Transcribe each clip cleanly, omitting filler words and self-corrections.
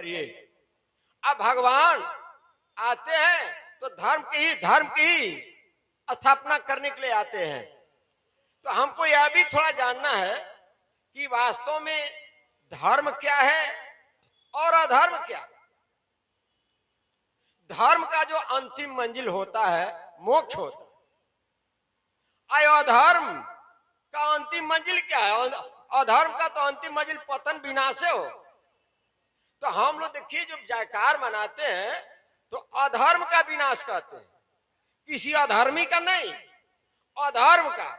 करिए। अब भगवान आते हैं तो धर्म की स्थापना करने के लिए आते हैं। तो हमको यह भी थोड़ा जानना है कि वास्तव में धर्म क्या है और अधर्म क्या है। धर्म का जो अंतिम मंजिल होता है मोक्ष होता है। अधर्म का अंतिम मंजिल क्या है? अधर्म का तो अंतिम मंजिल पतन विनाश हो। तो हम लोग देखिए जब जयकार मनाते हैं तो अधर्म का विनाश कहते हैं, किसी अधर्मी का नहीं, अधर्म का।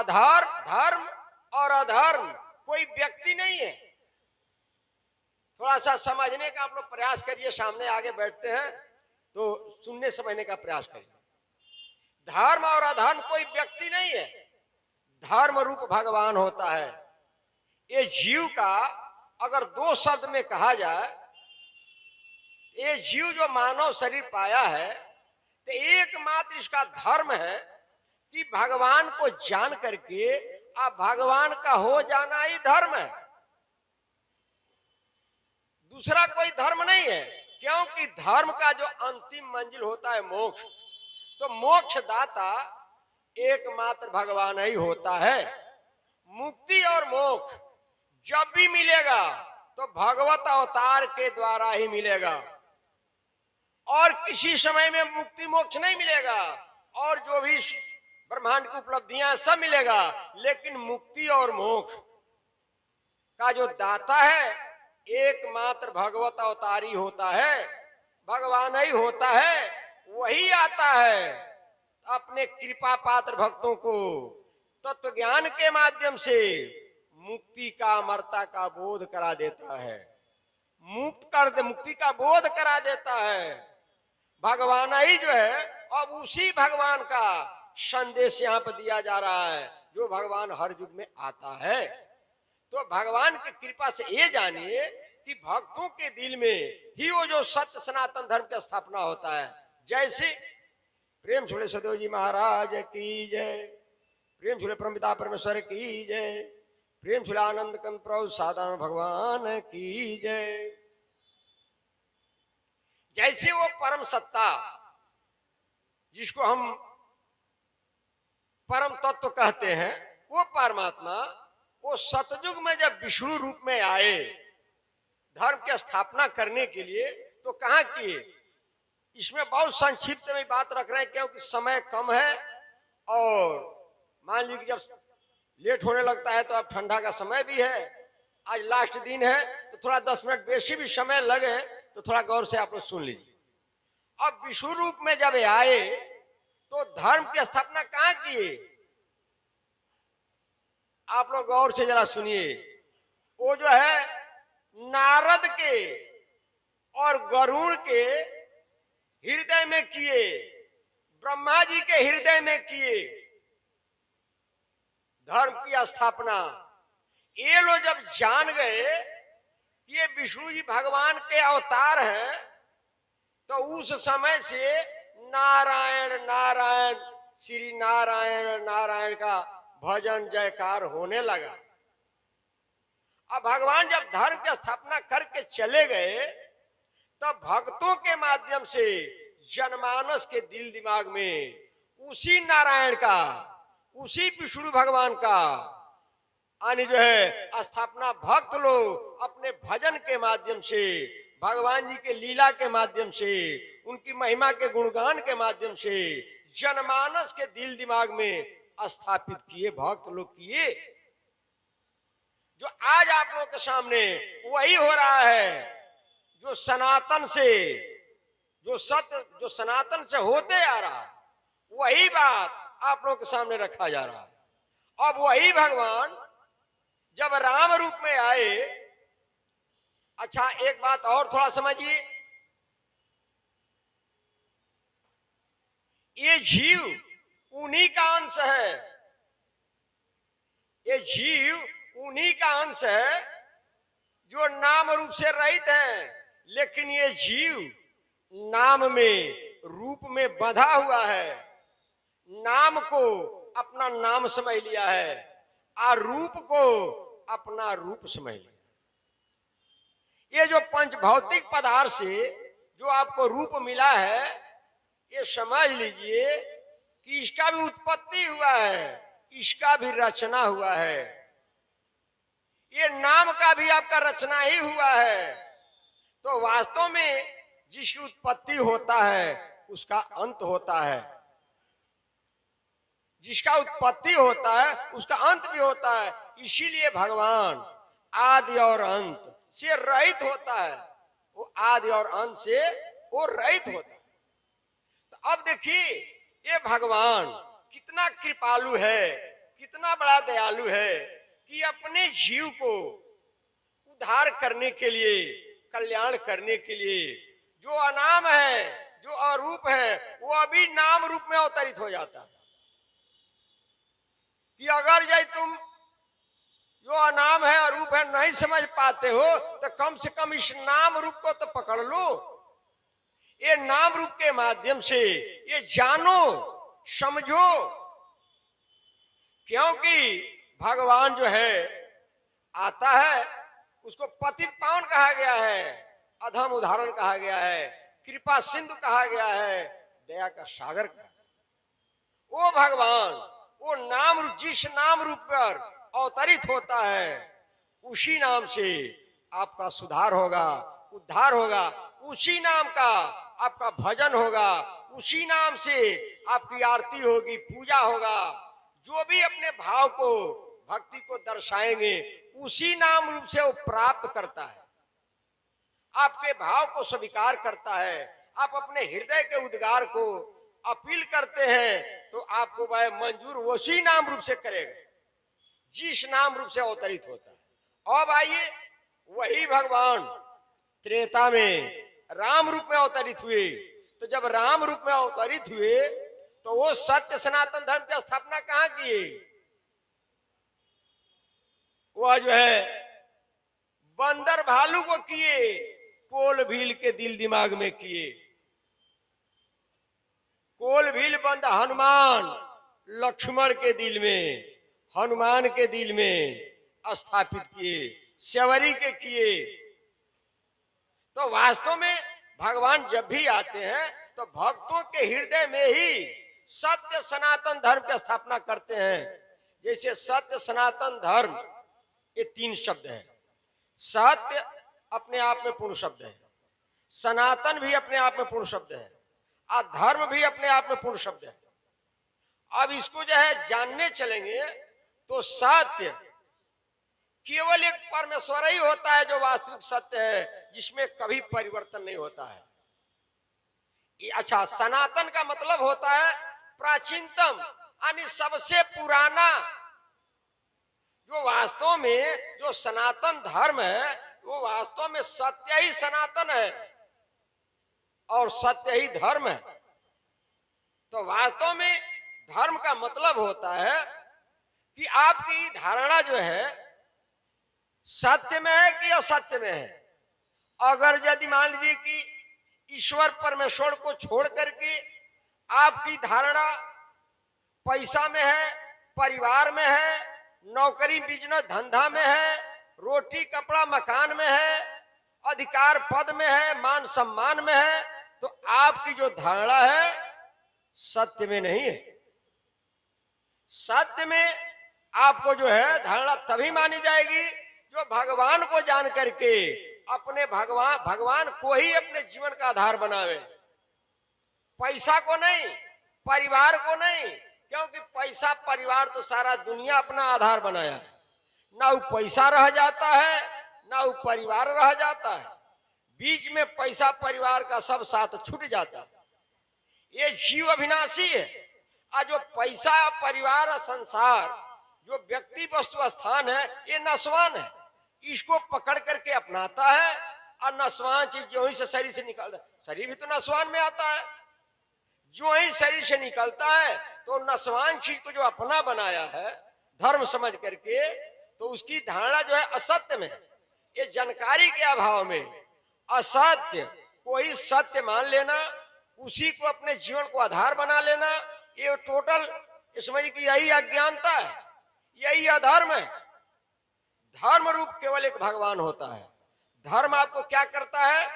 धर्म और अधर्म कोई व्यक्ति नहीं है। थोड़ा सा समझने का आप लोग प्रयास करिए, सामने आगे बैठते हैं तो सुनने समझने का प्रयास करिए। धर्म और अधर्म कोई व्यक्ति नहीं है, धर्म रूप भगवान होता है। ये जीव का अगर दो शब्द में कहा जाए, ये जीव जो मानव शरीर पाया है तो एकमात्र इसका धर्म है कि भगवान को जान करके आप भगवान का हो जाना ही धर्म है, दूसरा कोई धर्म नहीं है। क्योंकि धर्म का जो अंतिम मंजिल होता है मोक्ष, तो मोक्ष दाता एकमात्र भगवान ही होता है। मुक्ति और मोक्ष जब भी मिलेगा तो भगवत अवतार के द्वारा ही मिलेगा, और किसी समय में मुक्ति मोक्ष नहीं मिलेगा। और जो भी ब्रह्मांड की उपलब्धियां सब मिलेगा, लेकिन मुक्ति और मोक्ष का जो दाता है एकमात्र भगवत अवतारी होता है, भगवान ही होता है। वही आता है अपने कृपा पात्र भक्तों को तत्व ज्ञान के माध्यम से मुक्ति का अमरता का बोध करा देता है, मुक्ति का बोध करा देता है। भगवान ही जो है, अब उसी भगवान का संदेश यहाँ पर दिया जा रहा है जो भगवान हर युग में आता है। तो भगवान की कृपा से ये जानिए कि भक्तों के दिल में ही वो जो सत्य सनातन धर्म की स्थापना होता है। जैसे प्रेम झूले सदैव जी महाराज की जय, प्रेम झूले परमपिता परमेश्वर की जय, प्रेम झूले आनंद कंद प्रभु साधारण भगवान की जय। जैसे वो परम सत्ता जिसको हम परम तत्व कहते हैं, वो परमात्मा वो सतयुग में जब विष्णु रूप में आए धर्म की स्थापना करने के लिए, तो कहाँ किए? इसमें बहुत संक्षिप्त में बात रख रहे हैं क्योंकि समय कम है। और मान लीजिए जब लेट होने लगता है तो अब ठंडा का समय भी है, आज लास्ट दिन है, तो थोड़ा 10 मिनट बेसी भी समय लगे तो थोड़ा गौर से आप लोग सुन लीजिए। अब विष्णु रूप में जब आए तो धर्म की स्थापना कहाँ किए? आप लोग गौर से जरा सुनिए। वो जो है नारद के और गरुड़ के हृदय में किए, ब्रह्मा जी के हृदय में किए धर्म की स्थापना। ये लोग जब जान गए कि ये विष्णु जी भगवान के अवतार हैं, तो उस समय से नारायण नारायण श्री नारायण नारायण का भजन जयकार होने लगा। अब भगवान जब धर्म की स्थापना करके चले गए, तब भक्तों के माध्यम से जनमानस के दिल दिमाग में उसी नारायण का, उसी विष्णु भगवान का यानी जो है स्थापना भक्त लोग अपने भजन के माध्यम से, भगवान जी के लीला के माध्यम से, उनकी महिमा के गुणगान के माध्यम से जनमानस के दिल दिमाग में स्थापित किए, भक्त लोग किए। जो आज आप लोगों के सामने वही हो रहा है जो सनातन से, जो सत्य जो सनातन से होते आ रहा है, वही बात आप लोगों के सामने रखा जा रहा है। अब वही भगवान जब राम रूप में आए, अच्छा एक बात और थोड़ा समझिए, ये जीव उन्हीं का अंश है, ये जीव उन्हीं का अंश है जो नाम रूप से रहित है। लेकिन ये जीव नाम में, रूप में बंधा हुआ है, नाम को अपना नाम समझ लिया है और रूप को अपना रूप समझ लिया। ये जो पंच भौतिक पदार्थ से जो आपको रूप मिला है, ये समझ लीजिए कि इसका भी उत्पत्ति हुआ है, इसका भी रचना हुआ है। ये नाम का भी आपका रचना ही हुआ है। तो वास्तव में जिसकी उत्पत्ति होता है उसका अंत होता है, जिसका उत्पत्ति होता है उसका अंत भी होता है। इसीलिए भगवान आदि और अंत से रहित होता है, वो आदि और अंत से वो रहित होता है। तो अब देखिए ये भगवान कितना कृपालु है, कितना बड़ा दयालु है कि अपने जीव को उद्धार करने के लिए, कल्याण करने के लिए जो अनाम है, जो अरूप है, वो अभी नाम रूप में अवतरित हो जाता है। कि अगर जाए तुम जो अनाम है अरूप है नहीं समझ पाते हो तो कम से कम इस नाम रूप को तो पकड़ लो। ये नाम रूप के माध्यम से ये जानो, समझो। क्योंकि भगवान जो है आता है उसको पतित पावन कहा गया है, अधम उदाहरण कहा गया है, कृपा सिंधु कहा गया है, दया का सागर कहा। वो भगवान वो नाम रूप, जिस नाम रूप पर अवतरित होता है उसी नाम से आपका सुधार होगा, उद्धार होगा। उसी नाम का आपका भजन होगा, उसी नाम से आपकी आरती होगी, पूजा होगा। जो भी अपने भाव को, भक्ति को दर्शाएंगे उसी नाम रूप से वो प्राप्त करता है, आपके भाव को स्वीकार करता है। आप अपने हृदय के उद्गार को अपील करते हैं तो आपको वह मंजूर उसी नाम रूप से करेगा जिस नाम रूप से अवतरित होता है। अब आइए वही भगवान त्रेता में राम रूप में अवतरित हुए। तो जब राम रूप में अवतरित हुए तो वो सत्य सनातन धर्म की स्थापना कहाँ किए? वह जो है बंदर भालू को किए, कोल भील के दिल दिमाग में किए। कोल भील बंद हनुमान लक्ष्मण के दिल में, हनुमान के दिल में स्थापित किए, सेवरी के किए। तो वास्तव में भगवान जब भी आते हैं तो भक्तों के हृदय में ही सत्य सनातन धर्म की स्थापना करते हैं। जैसे सत्य सनातन धर्म ये तीन शब्द हैं। सत्य अपने आप में पूर्ण शब्द है, सनातन भी अपने आप में पूर्ण शब्द है, और धर्म भी अपने आप में पूर्ण शब्द है। अब इसको जो है जानने चलेंगे तो सत्य केवल एक परमेश्वर ही होता है जो वास्तविक सत्य है, जिसमें कभी परिवर्तन नहीं होता है। अच्छा, सनातन का मतलब होता है प्राचीनतम, यानी सबसे पुराना। जो वास्तव में जो सनातन धर्म है वो वास्तव में सत्य ही सनातन है और सत्य ही धर्म है। तो वास्तव में धर्म का मतलब होता है कि आपकी धारणा जो है सत्य में है कि असत्य में है। अगर यदि मान लीजिए कि ईश्वर परमेश्वर को छोड़ करके आपकी धारणा पैसा में है, परिवार में है, नौकरी बिजनेस धंधा में है, रोटी कपड़ा मकान में है, अधिकार पद में है, मान सम्मान में है, तो आपकी जो धारणा है सत्य में नहीं है। सत्य में आपको जो है धारणा तभी मानी जाएगी जो भगवान को जान करके अपने भगवान को ही अपने जीवन का आधार बनावे, पैसा को नहीं, परिवार को नहीं। क्योंकि पैसा परिवार तो सारा दुनिया अपना आधार बनाया है। ना वो पैसा रह जाता है ना वो परिवार रह जाता है, बीच में पैसा परिवार का सब साथ छूट जाता है। ये जीव अविनाशी है। और जो पैसा परिवार संसार जो व्यक्ति वस्तु स्थान है ये नस्वान है। इसको पकड़ करके अपनाता है और नस्वान चीज जो ही से शरीर से निकलता है, शरीर भी तो नस्वान में आता है। जो ही शरीर से निकलता है तो नस्वान चीज को जो अपना बनाया है धर्म समझ करके, तो उसकी धारणा जो है असत्य में है। ये जानकारी के अभाव में असत्य को ही सत्य मान लेना, उसी को अपने जीवन को आधार बना लेना, ये टोटल समझ कि यही अज्ञानता है, यही अधर्म है। धर्म रूप केवल एक भगवान होता है। धर्म आपको क्या करता है?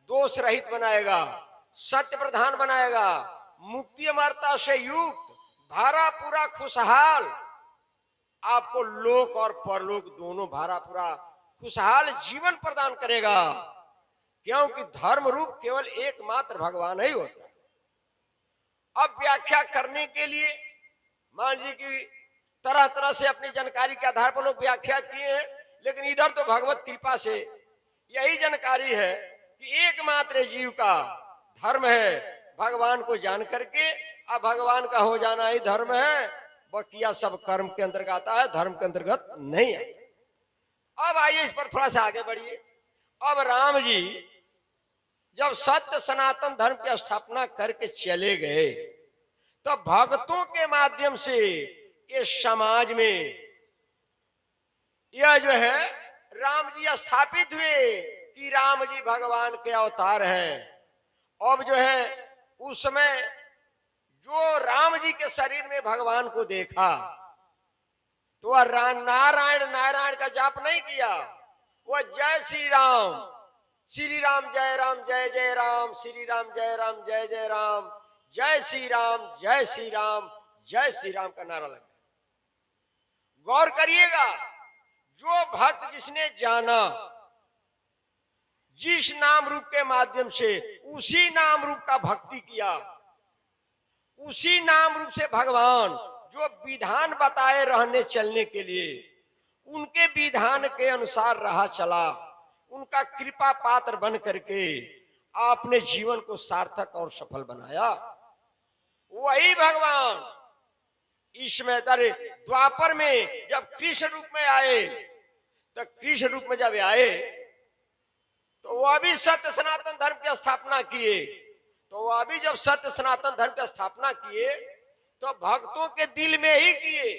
दोष रहित बनाएगा, सत्य प्रधान बनाएगा, मुक्ति अमरता से युक्त, भरा पूरा खुशहाल, आपको लोक और परलोक दोनों भरा पूरा खुशहाल जीवन प्रदान करेगा। क्योंकि धर्म रूप केवल एकमात्र भगवान ही होता है। अब व्याख्या करने के लिए मान लीजिए कि तरह तरह से अपनी जानकारी के आधार पर लोग व्याख्या किए हैं, लेकिन इधर तो भगवत कृपा से यही जानकारी है कि एकमात्र जीव का धर्म है भगवान को जान करके, अब भगवान का हो जाना ही धर्म है, बकिया सब कर्म के अंतर्गत आता है, धर्म के अंतर्गत नहीं आता। अब आइए इस पर थोड़ा सा आगे बढ़िए। अब राम जी जब सत्य सनातन धर्म की स्थापना करके चले गए तो भक्तों के माध्यम से ये समाज में यह जो है राम जी स्थापित हुए कि राम जी भगवान के अवतार हैं। अब जो है उस समय जो राम जी के शरीर में भगवान को देखा तो वह नारायण नारायण का जाप नहीं किया, वह जय श्री राम जय जय राम, श्री राम जय जय राम, जय श्री राम जय श्री राम जय श्री राम का नारा लगा। गौर करिएगा, जो भक्त जिसने जाना जिस नाम रूप के माध्यम से, उसी नाम रूप का भक्ति किया, उसी नाम रूप से भगवान जो विधान बताए रहने चलने के लिए उनके विधान के अनुसार रहा चला, उनका कृपा पात्र बन करके आपने जीवन को सार्थक और सफल बनाया। वही भगवान इसमें द्वापर में जब कृष्ण रूप में आए, तो कृष्ण रूप में जब आए तो वह भी सत्य सनातन धर्म की स्थापना किए। तो वह भी जब सत्य सनातन धर्म की स्थापना किए तो भक्तों के दिल में ही किए,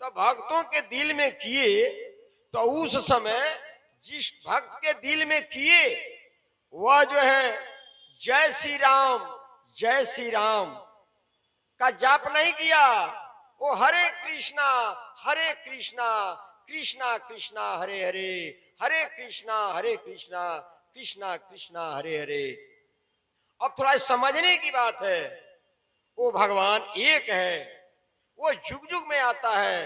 तो भक्तों के दिल में किए, तो उस समय जिस भक्त के दिल में किए वह जो है जय श्री राम का जाप नहीं किया, वो हरे कृष्णा कृष्णा कृष्णा हरे हरे, हरे कृष्णा कृष्णा कृष्णा हरे हरे। अब थोड़ा समझने की बात है, वो भगवान एक है, वो जुग जुग में आता है,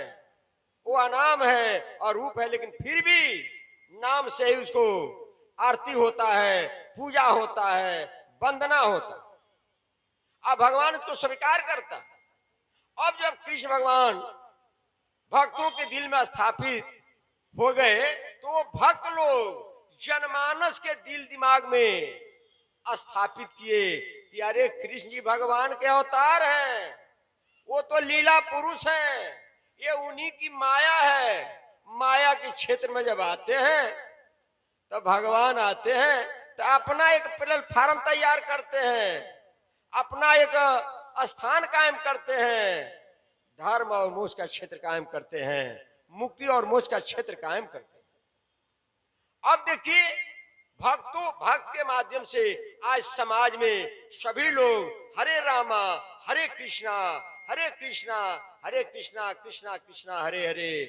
वो अनाम है और रूप है, लेकिन फिर भी नाम से ही उसको आरती होता है, पूजा होता है, वंदना होता है। अब भगवान उसको स्वीकार करता है। अब जब कृष्ण भगवान भक्तों के दिल में स्थापित हो गए तो वो भक्त लोग जनमानस के दिल दिमाग में स्थापित किए कि अरे कृष्ण जी भगवान के अवतार हैं, वो तो लीला पुरुष हैं, ये उन्हीं की माया है। माया के क्षेत्र में जब आते हैं तो भगवान आते हैं तो अपना एक प्लेटफार्म तैयार करते हैं, अपना एक स्थान कायम करते हैं, धर्म और मोक्ष का क्षेत्र कायम करते हैं, मुक्ति और मोक्ष का क्षेत्र कायम करते हैं। अब देखिए भक्त के माध्यम से आज समाज में सभी लोग हरे रामा हरे कृष्णा कृष्णा कृष्णा हरे हरे,